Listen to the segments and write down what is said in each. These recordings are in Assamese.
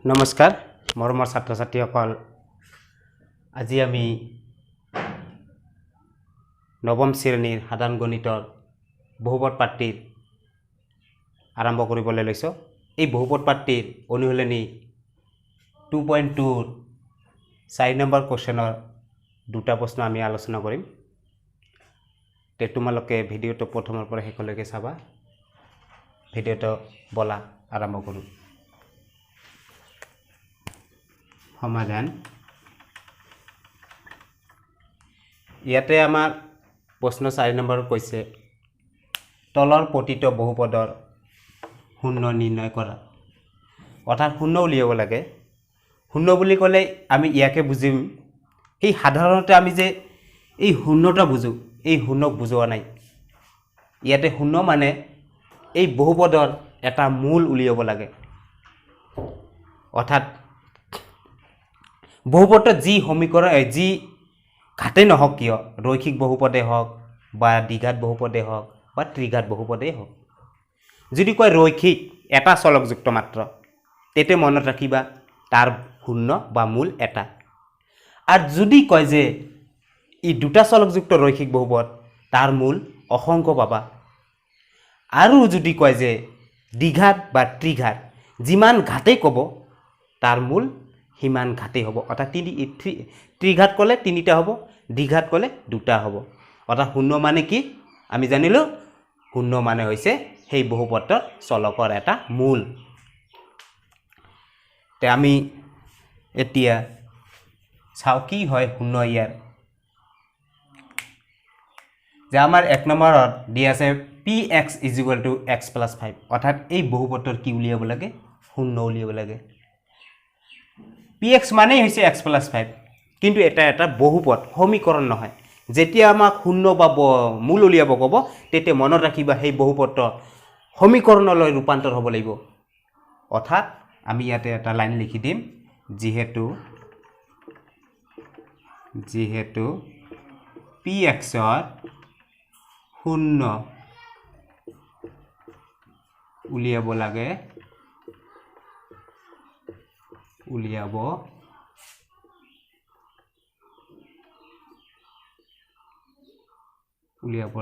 নমস্কাৰ মৰমৰ ছাত্ৰ ছাত্ৰীসকল আজি আমি নৱম শ্ৰেণীৰ সাধাৰণ গণিতৰ বহুপদ পাঠটিৰ আৰম্ভ কৰিবলৈ লৈছো। এই বহুপদ পাঠটিৰ অনুশীলনী 2.2 ৰ 4 নম্বৰ কোৱেশ্যনৰ দুটা প্ৰশ্ন আমি আলোচনা কৰিম। তে তোমালোকে ভিডিঅটো প্ৰথমৰ পৰা শেষলৈকে চাবা। ভিডিঅটো বলা আৰম্ভ কৰোঁ। সমাধান ইয়াতে আমাৰ প্ৰশ্ন 4 নম্বৰ কৈছে তলৰ প্ৰতিটো বহুপদৰ শূন্য নিৰ্ণয় কৰা। অৰ্থাৎ শূন্য উলিয়াব লাগে। শূন্য বুলি ক'লে আমি ইয়াকে বুজিম এই সাধাৰণতে আমি যে এই শূন্যটা বুজো এই শূন্যক বুজোৱা নাই। ইয়াতে শূন্য মানে এই বহুপদৰ এটা মূল উলিয়াব লাগে। অৰ্থাৎ বহুপদত যি সমীকৰণ যি ঘাতে নহওক কিয় ৰৈখিক বহুপদে হওক বা দ্বিঘাত বহুপদে হওক বা ত্ৰিঘাত বহুপদে হওক, যদি কয় ৰৈখিক এটা চলকযুক্ত মাত্ৰ তেতিয়া মনত ৰাখিবা তাৰ শূন্য বা মূল এটা। আৰু যদি কয় যে ই দুটা চলকযুক্ত ৰৈখিক বহুপদ তাৰ মূল অসংখ্য পাবা। আৰু যদি কয় যে দ্বিঘাত বা ত্ৰিঘাত যিমান ঘাতে ক'ব তাৰ মূল সিমান ঘাতে হ'ব। অৰ্থাৎ ত্ৰিঘাত ক'লে তিনিটা হ'ব, দ্বিঘাত ক'লে দুটা হ'ব। অৰ্থাৎ শূন্য মানে কি আমি জানিলোঁ, শূন্য মানে হৈছে সেই বহুপদৰ চলকৰ এটা মূল। তে আমি এতিয়া চাওঁ কি হয় শূন্য ইয়াৰ। যে আমাৰ 1 নম্বৰত দিয়া আছে px = x + 5। অৰ্থাৎ এই বহুপদৰ কি উলিয়াব লাগে, শূন্য উলিয়াব লাগে। px মানেই হৈছে x + 5, কিন্তু এটা বহুপদ সমীকৰণ নহয়। যেতিয়া আমাক শূন্য বা মূল উলিয়াব ক'ব তেতিয়া মনত ৰাখিবা সেই বহুপদটো সমীকৰণলৈ ৰূপান্তৰ হ'ব লাগিব। অৰ্থাৎ আমি ইয়াতে এটা লাইন লিখি দিম, যিহেতু px ৰ শূন্য উলিয়াব লাগে উলিয়াব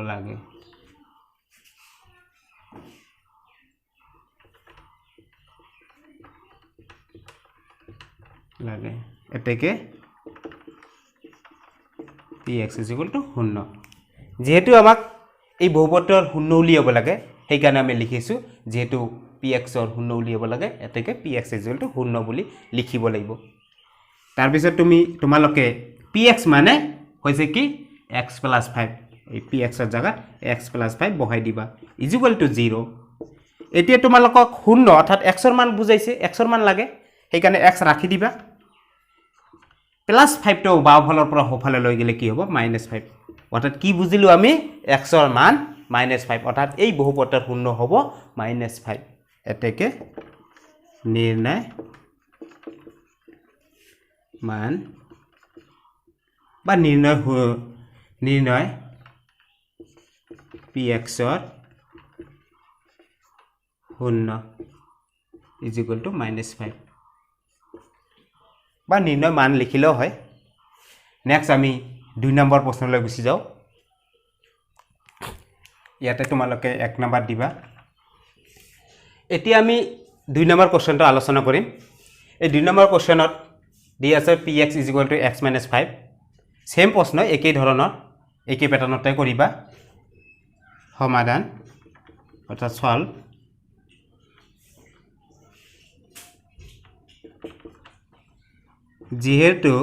লাগে। এতেকে px = 0। যেহেতু আমাক এই বহুপদৰ শূন্য উলিয়াব লাগে সেইকাৰণে আমি লিখিছোঁ যেহেতু px ৰ শূন্য উলিয়াব লাগে এতেকে px = 0 বুলি লিখিব লাগিব। তাৰপিছত তোমালোকে px মানে হৈছে কি x + 5, এই px ৰ জাগাত x + 5 বহাই দিবা = 0। এতিয়া তোমালোকক শূন্য অৰ্থাৎ x ৰ মান বুজাইছে, x ৰ মান লাগে সেইকাৰণে x ৰাখি দিবা। +5 টো বাওঁফালৰ পৰা সোঁফালে লৈ গ'লে কি হ'ব -5। অৰ্থাৎ কি বুজিলোঁ আমি x ৰ মান -5। অৰ্থাৎ এই বহুপদৰ শূন্য হ'ব -5। এতেকে নিৰ্ণয় মান বা নিৰ্ণয় px ৰ শূন্য = -5 বা নিৰ্ণয় মান লিখিলেও হয়। নেক্সট আমি 2 নম্বৰ প্ৰশ্নলৈ গুচি যাওঁ। ইয়াতে তোমালোকে 1 নম্বৰ দিবা। এতিয়া আমি 2 নম্বৰ কোৱেশ্যনটো আলোচনা কৰিম। এই 2 নম্বৰ কোৱেশ্যনত দি আছে px = x - 5। সেম প্ৰশ্ন একেই ধৰণৰ একেই পেটাৰ্ণতে কৰিবা। সমাধান অৰ্থাৎ সলভ। যিহেতু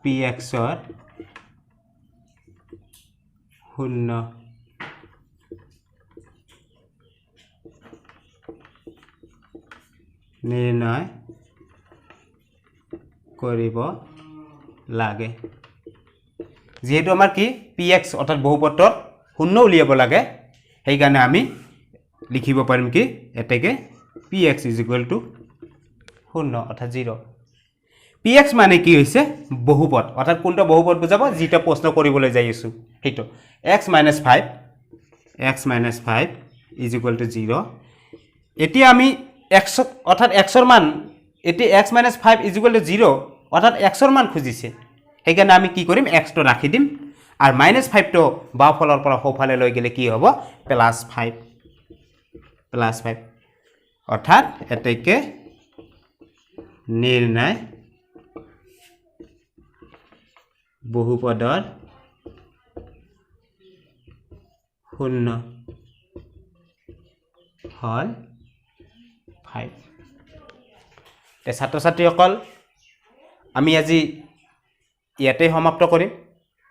px ৰ শূন্য নিৰ্ণয় কৰিব লাগে। যেহেতু আমাৰ কি px অৰ্থাৎ বহুপদৰ শূন্য উলিয়াব লাগে সেইকাৰণে আমি লিখিব পাৰিম কি এতেকে px = 0 অৰ্থাৎ 0। px মানে কি হৈছে বহুপদ অৰ্থাৎ কোনটো বহুপদ বুজাব যেটা প্ৰশ্ন কৰিবলৈ যাই আছো হেটো x - 5 is equal to 0 এতিয়া আমি x অৰ্থাৎ x ৰ মান এটি x - 5 is equal to 0 অৰ্থাৎ x ৰ মান খুজিছে সেইকাৰণে আমি কি কৰিম x টো ৰাখি দিম আৰু -5 টো বাও ফলৰ পৰা সোঁফালে লৈ গেলে কি হ'ব +5 অৰ্থাৎ এতেকে নিৰ্ণয় বহুপদৰ শূন্য হল 5 তে ছাত্ৰ ছাত্ৰীসকল আমি আজি ইয়াতে সমাপ্ত কৰিম